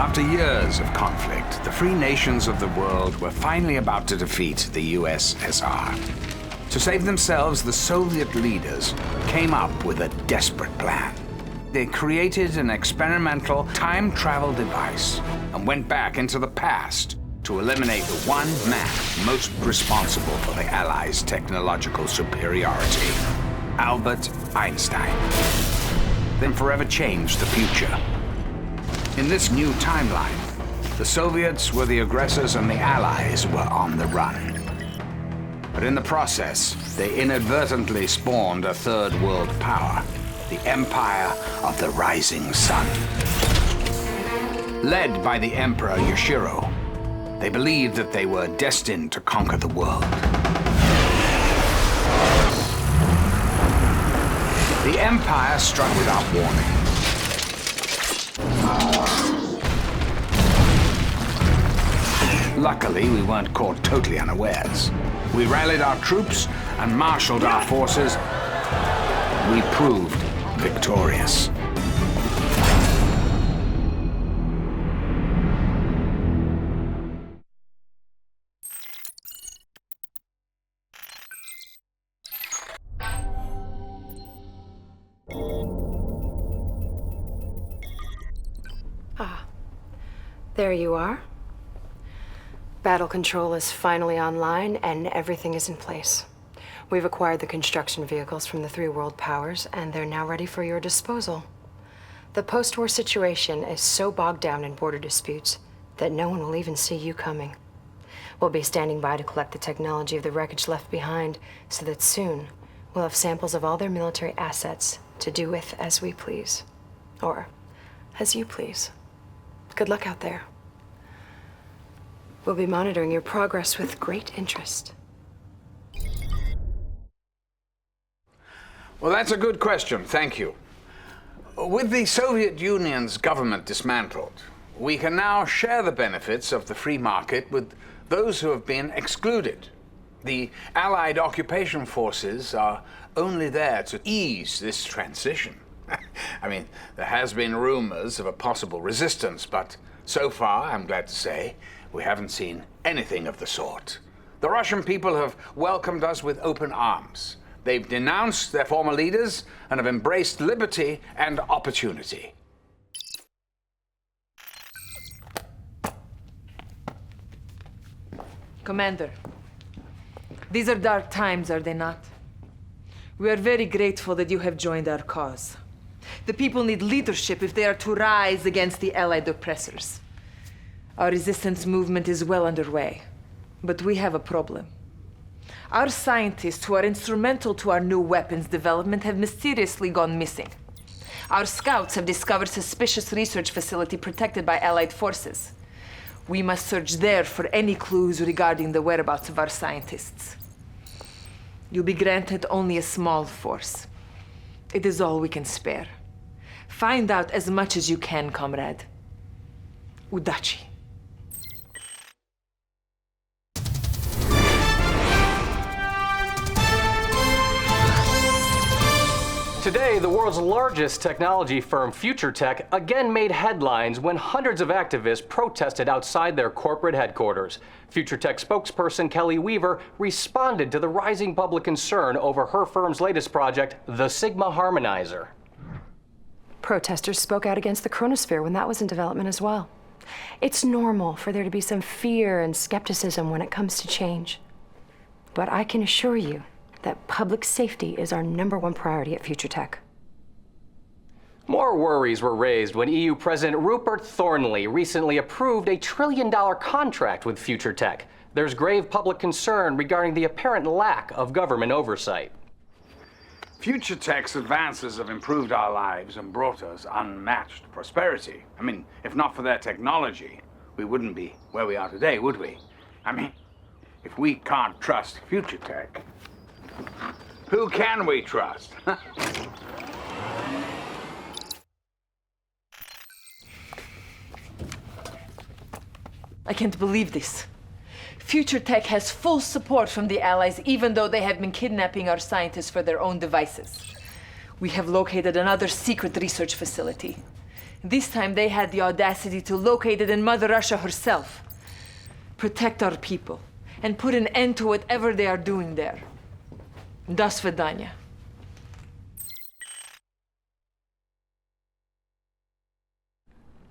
After years of conflict, the free nations of the world were finally about to defeat the USSR. To save themselves, the Soviet leaders came up with a desperate plan. They created an experimental time travel device and went back into the past to eliminate the one man most responsible for the Allies' technological superiority, Albert Einstein. Then forever changed the future. In this new timeline, the Soviets were the aggressors and the Allies were on the run. But in the process, they inadvertently spawned a third world power, the Empire of the Rising Sun. Led by the Emperor Yoshiro, they believed that they were destined to conquer the world. The Empire struck without warning. Luckily, we weren't caught totally unawares. We rallied our troops and marshaled our forces. We proved victorious. Ah, there you are. Battle control is finally online and everything is in place. We've acquired the construction vehicles from the three world powers and they're now ready for your disposal. The post-war situation is so bogged down in border disputes that no one will even see you coming. We'll be standing by to collect the technology of the wreckage left behind so that soon we'll have samples of all their military assets to do with as we please. Or as you please. Good luck out there. We'll be monitoring your progress with great interest. Well, that's a good question, thank you. With the Soviet Union's government dismantled, we can now share the benefits of the free market with those who have been excluded. The Allied occupation forces are only there to ease this transition. I mean, there has been rumors of a possible resistance, but so far, I'm glad to say, we haven't seen anything of the sort. The Russian people have welcomed us with open arms. They've denounced their former leaders and have embraced liberty and opportunity. Commander, these are dark times, are they not? We are very grateful that you have joined our cause. The people need leadership if they are to rise against the Allied oppressors. Our resistance movement is well underway, but we have a problem. Our scientists who are instrumental to our new weapons development have mysteriously gone missing. Our scouts have discovered suspicious research facility protected by Allied forces. We must search there for any clues regarding the whereabouts of our scientists. You'll be granted only a small force. It is all we can spare. Find out as much as you can, comrade. Udachi. Today, the world's largest technology firm, Future Tech, again made headlines when hundreds of activists protested outside their corporate headquarters. Future Tech spokesperson Kelly Weaver responded to the rising public concern over her firm's latest project, the Sigma Harmonizer. Protesters spoke out against the chronosphere when that was in development as well. It's normal for there to be some fear and skepticism when it comes to change. But I can assure you that public safety is our #1 priority at Future Tech. More worries were raised when EU President Rupert Thornley recently approved a $1 trillion contract with Future Tech. There's grave public concern regarding the apparent lack of government oversight. Future Tech's advances have improved our lives and brought us unmatched prosperity. I mean, if not for their technology, we wouldn't be where we are today, would we? I mean, if we can't trust Future Tech, who can we trust? I can't believe this. Future Tech has full support from the Allies, even though they have been kidnapping our scientists for their own devices. We have located another secret research facility. This time they had the audacity to locate it in Mother Russia herself. Protect our people and put an end to whatever they are doing there. Do svidaniya.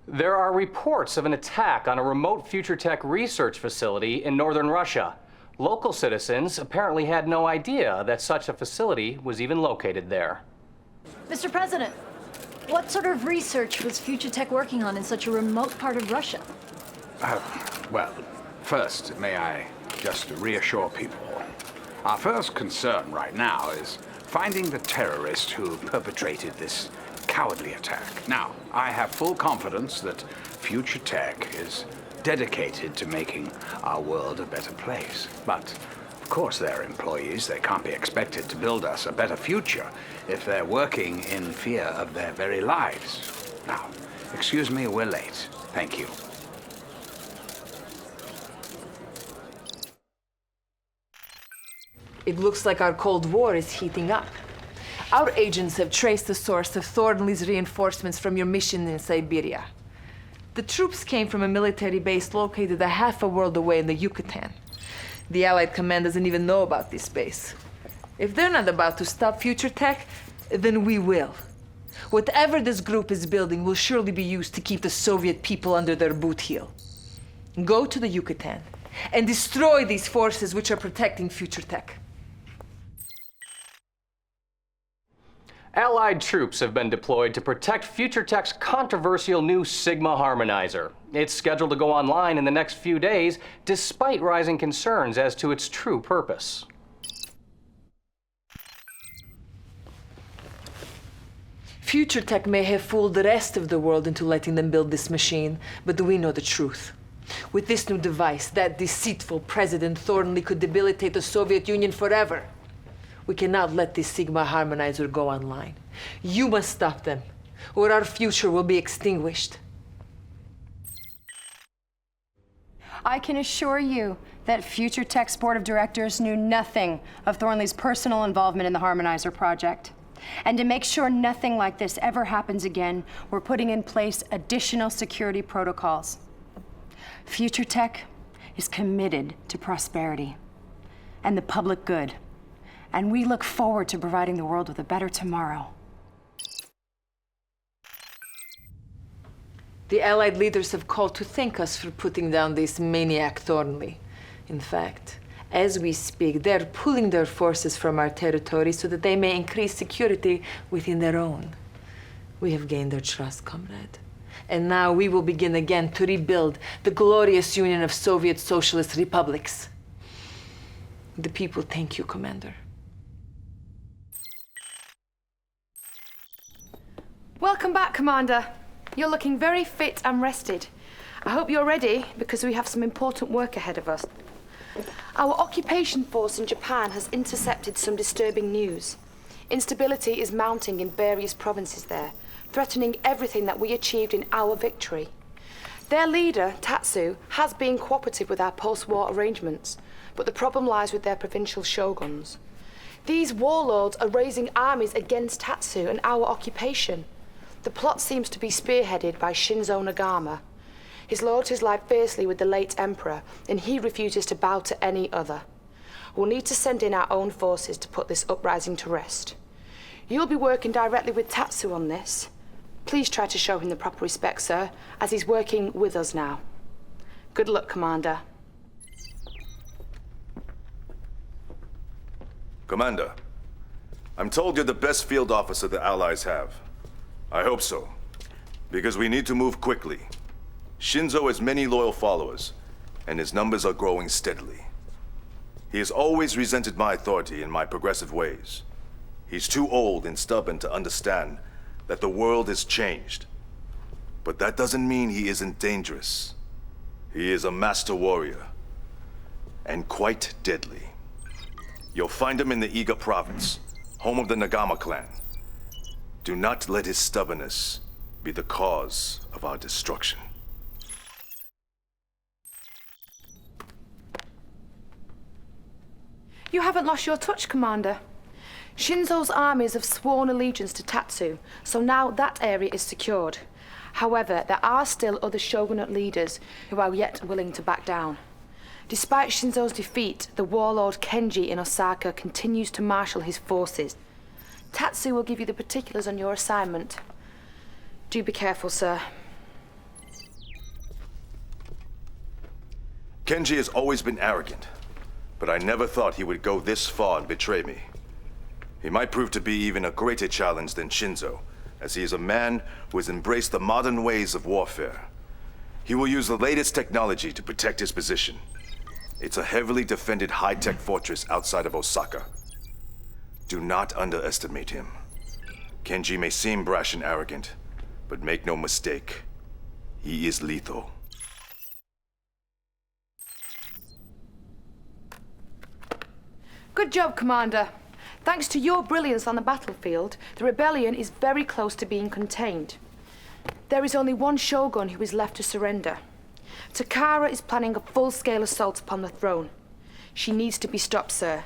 There are reports of an attack on a remote future tech research facility in northern Russia. Local citizens apparently had no idea that such a facility was even located there. Mr. President, what sort of research was Future Tech working on in such a remote part of Russia? Well, first, may I just reassure people. Our first concern right now is finding the terrorist who perpetrated this cowardly attack. Now, I have full confidence that Future Tech is dedicated to making our world a better place. But, of course, they're employees. They can't be expected to build us a better future if they're working in fear of their very lives. Now, excuse me, we're late. Thank you. It looks like our Cold War is heating up. Our agents have traced the source of Thornley's reinforcements from your mission in Siberia. The troops came from a military base located a half a world away in the Yucatan. The Allied command doesn't even know about this base. If they're not about to stop Future Tech, then we will. Whatever this group is building will surely be used to keep the Soviet people under their boot heel. Go to the Yucatan and destroy these forces which are protecting Future Tech. Allied troops have been deployed to protect Future Tech's controversial new Sigma harmonizer. It's scheduled to go online in the next few days, despite rising concerns as to its true purpose. Future Tech may have fooled the rest of the world into letting them build this machine, but we know the truth. With this new device, that deceitful President Thornley could debilitate the Soviet Union forever. We cannot let this Sigma harmonizer go online. You must stop them, or our future will be extinguished. I can assure you that Future Tech's board of directors knew nothing of Thornley's personal involvement in the harmonizer project. And to make sure nothing like this ever happens again, we're putting in place additional security protocols. Future Tech is committed to prosperity and the public good. And we look forward to providing the world with a better tomorrow. The Allied leaders have called to thank us for putting down this maniac Thornley. In fact, as we speak, they're pulling their forces from our territory so that they may increase security within their own. We have gained their trust, comrade. And now we will begin again to rebuild the glorious Union of Soviet Socialist Republics. The people thank you, Commander. Welcome back, Commander. You're looking very fit and rested. I hope you're ready, because we have some important work ahead of us. Our occupation force in Japan has intercepted some disturbing news. Instability is mounting in various provinces there, threatening everything that we achieved in our victory. Their leader, Tatsu, has been cooperative with our post-war arrangements, but the problem lies with their provincial shoguns. These warlords are raising armies against Tatsu and our occupation. The plot seems to be spearheaded by Shinzo Nagama. His loyalties lie fiercely with the late emperor, and he refuses to bow to any other. We'll need to send in our own forces to put this uprising to rest. You'll be working directly with Tatsu on this. Please try to show him the proper respect, sir, as he's working with us now. Good luck, Commander. Commander, I'm told you're the best field officer the Allies have. I hope so, because we need to move quickly. Shinzo has many loyal followers, and his numbers are growing steadily. He has always resented my authority and my progressive ways. He's too old and stubborn to understand that the world has changed. But that doesn't mean he isn't dangerous. He is a master warrior, and quite deadly. You'll find him in the Iga province, home of the Nagama clan. Do not let his stubbornness be the cause of our destruction. You haven't lost your touch, Commander. Shinzo's armies have sworn allegiance to Tatsu, so now that area is secured. However, there are still other shogunate leaders who are yet willing to back down. Despite Shinzo's defeat, the warlord Kenji in Osaka continues to marshal his forces. Tatsu will give you the particulars on your assignment. Do be careful, sir. Kenji has always been arrogant, but I never thought he would go this far and betray me. He might prove to be even a greater challenge than Shinzo, as he is a man who has embraced the modern ways of warfare. He will use the latest technology to protect his position. It's a heavily defended high-tech fortress outside of Osaka. Do not underestimate him. Kenji may seem brash and arrogant, but make no mistake, he is lethal. Good job, Commander. Thanks to your brilliance on the battlefield, the rebellion is very close to being contained. There is only one shogun who is left to surrender. Takara is planning a full-scale assault upon the throne. She needs to be stopped, sir.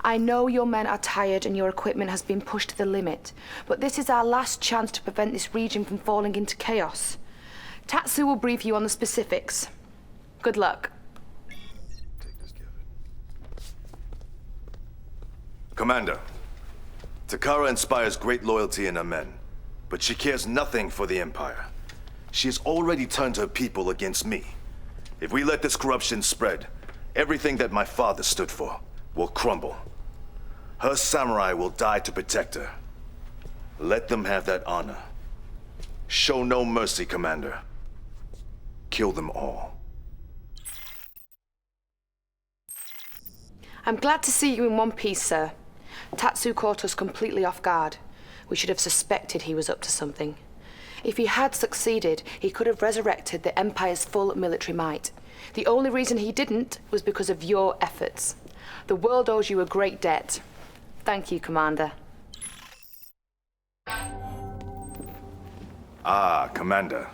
I know your men are tired and your equipment has been pushed to the limit, but this is our last chance to prevent this region from falling into chaos. Tatsu will brief you on the specifics. Good luck. Commander, Takara inspires great loyalty in her men, but she cares nothing for the Empire. She has already turned her people against me. If we let this corruption spread, everything that my father stood for will crumble. Her samurai will die to protect her. Let them have that honor. Show no mercy, Commander. Kill them all. I'm glad to see you in one piece, sir. Tatsu caught us completely off guard. We should have suspected he was up to something. If he had succeeded, he could have resurrected the Empire's full military might. The only reason he didn't was because of your efforts. The world owes you a great debt. Thank you, Commander. Ah, Commander.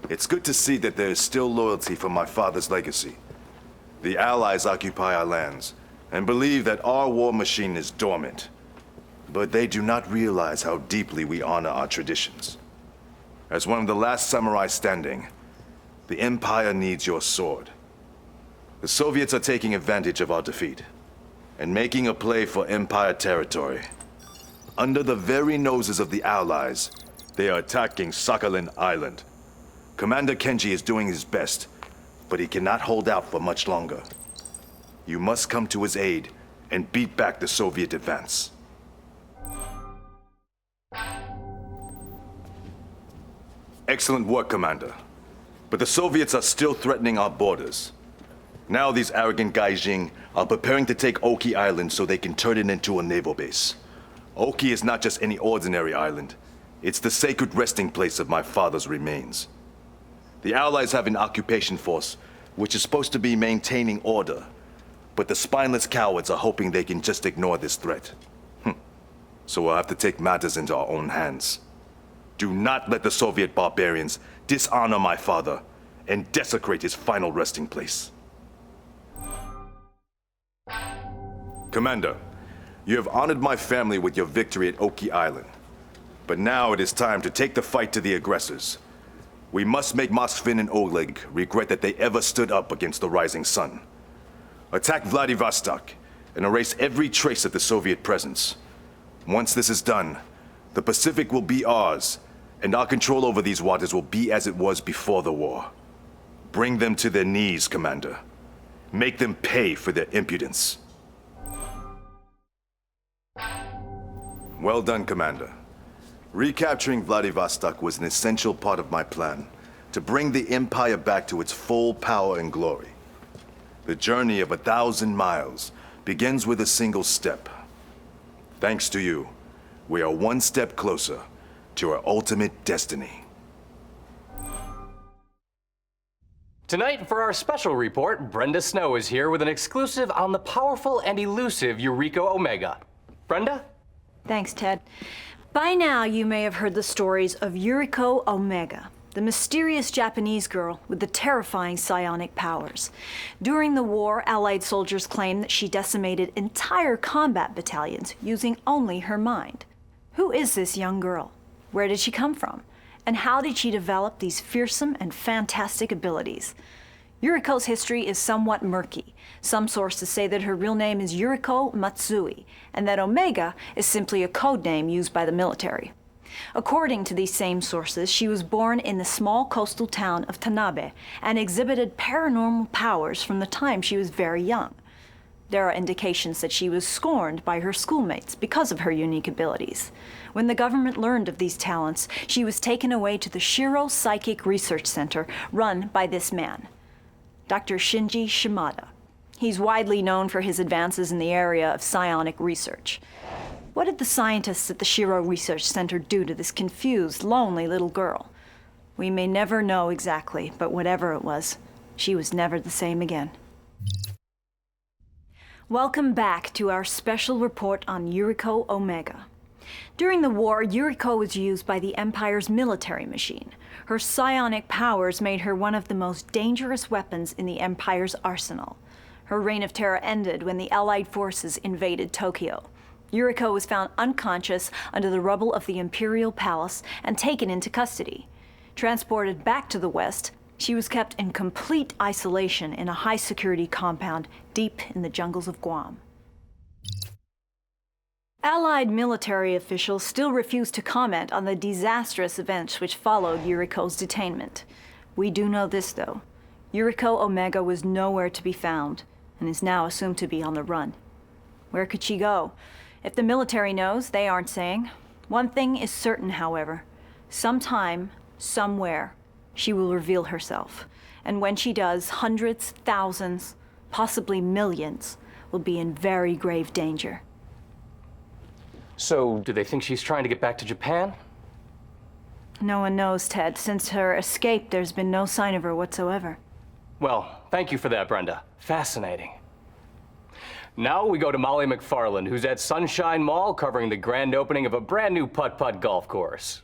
It's good to see that there is still loyalty for my father's legacy. The Allies occupy our lands and believe that our war machine is dormant. But they do not realize how deeply we honor our traditions. As one of the last samurai standing, the Empire needs your sword. The Soviets are taking advantage of our defeat and making a play for Empire territory. Under the very noses of the Allies, they are attacking Sakhalin Island. Commander Kenji is doing his best, but he cannot hold out for much longer. You must come to his aid and beat back the Soviet advance. Excellent work, Commander. But the Soviets are still threatening our borders. Now these arrogant Gaijin are preparing to take Oki Island so they can turn it into a naval base. Oki is not just any ordinary island. It's the sacred resting place of my father's remains. The Allies have an occupation force, which is supposed to be maintaining order. But the spineless cowards are hoping they can just ignore this threat. So we'll have to take matters into our own hands. Do not let the Soviet barbarians dishonor my father and desecrate his final resting place. Commander, you have honored my family with your victory at Oki Island. But now it is time to take the fight to the aggressors. We must make Moskvin and Oleg regret that they ever stood up against the rising sun. Attack Vladivostok and erase every trace of the Soviet presence. Once this is done, the Pacific will be ours, and our control over these waters will be as it was before the war. Bring them to their knees, Commander. Make them pay for their impudence. Well done, Commander. Recapturing Vladivostok was an essential part of my plan to bring the Empire back to its full power and glory. The journey of 1,000 miles begins with a single step. Thanks to you, we are one step closer to our ultimate destiny. Tonight, for our special report, Brenda Snow is here with an exclusive on the powerful and elusive Yuriko Omega. Brenda? Thanks, Ted. By now, you may have heard the stories of Yuriko Omega, the mysterious Japanese girl with the terrifying psionic powers. During the war, Allied soldiers claimed that she decimated entire combat battalions using only her mind. Who is this young girl? Where did she come from? And how did she develop these fearsome and fantastic abilities? Yuriko's history is somewhat murky. Some sources say that her real name is Yuriko Matsui, and that Omega is simply a code name used by the military. According to these same sources, she was born in the small coastal town of Tanabe and exhibited paranormal powers from the time she was very young. There are indications that she was scorned by her schoolmates because of her unique abilities. When the government learned of these talents, she was taken away to the Shiro Psychic Research Center run by this man, Dr. Shinji Shimada. He's widely known for his advances in the area of psionic research. What did the scientists at the Shiro Research Center do to this confused, lonely little girl? We may never know exactly, but whatever it was, she was never the same again. Welcome back to our special report on Yuriko Omega. During the war, Yuriko was used by the Empire's military machine. Her psionic powers made her one of the most dangerous weapons in the Empire's arsenal. Her reign of terror ended when the Allied forces invaded Tokyo. Yuriko was found unconscious under the rubble of the Imperial Palace and taken into custody. Transported back to the West, she was kept in complete isolation in a high-security compound deep in the jungles of Guam. Allied military officials still refuse to comment on the disastrous events which followed Yuriko's detainment. We do know this, though. Yuriko Omega was nowhere to be found, and is now assumed to be on the run. Where could she go? If the military knows, they aren't saying. One thing is certain, however. Sometime, somewhere, she will reveal herself. And when she does, hundreds, thousands, possibly millions will be in very grave danger. So, do they think she's trying to get back to Japan? No one knows, Ted. Since her escape, there's been no sign of her whatsoever. Well, thank you for that, Brenda. Fascinating. Now we go to Molly McFarland, who's at Sunshine Mall covering the grand opening of a brand new putt-putt golf course.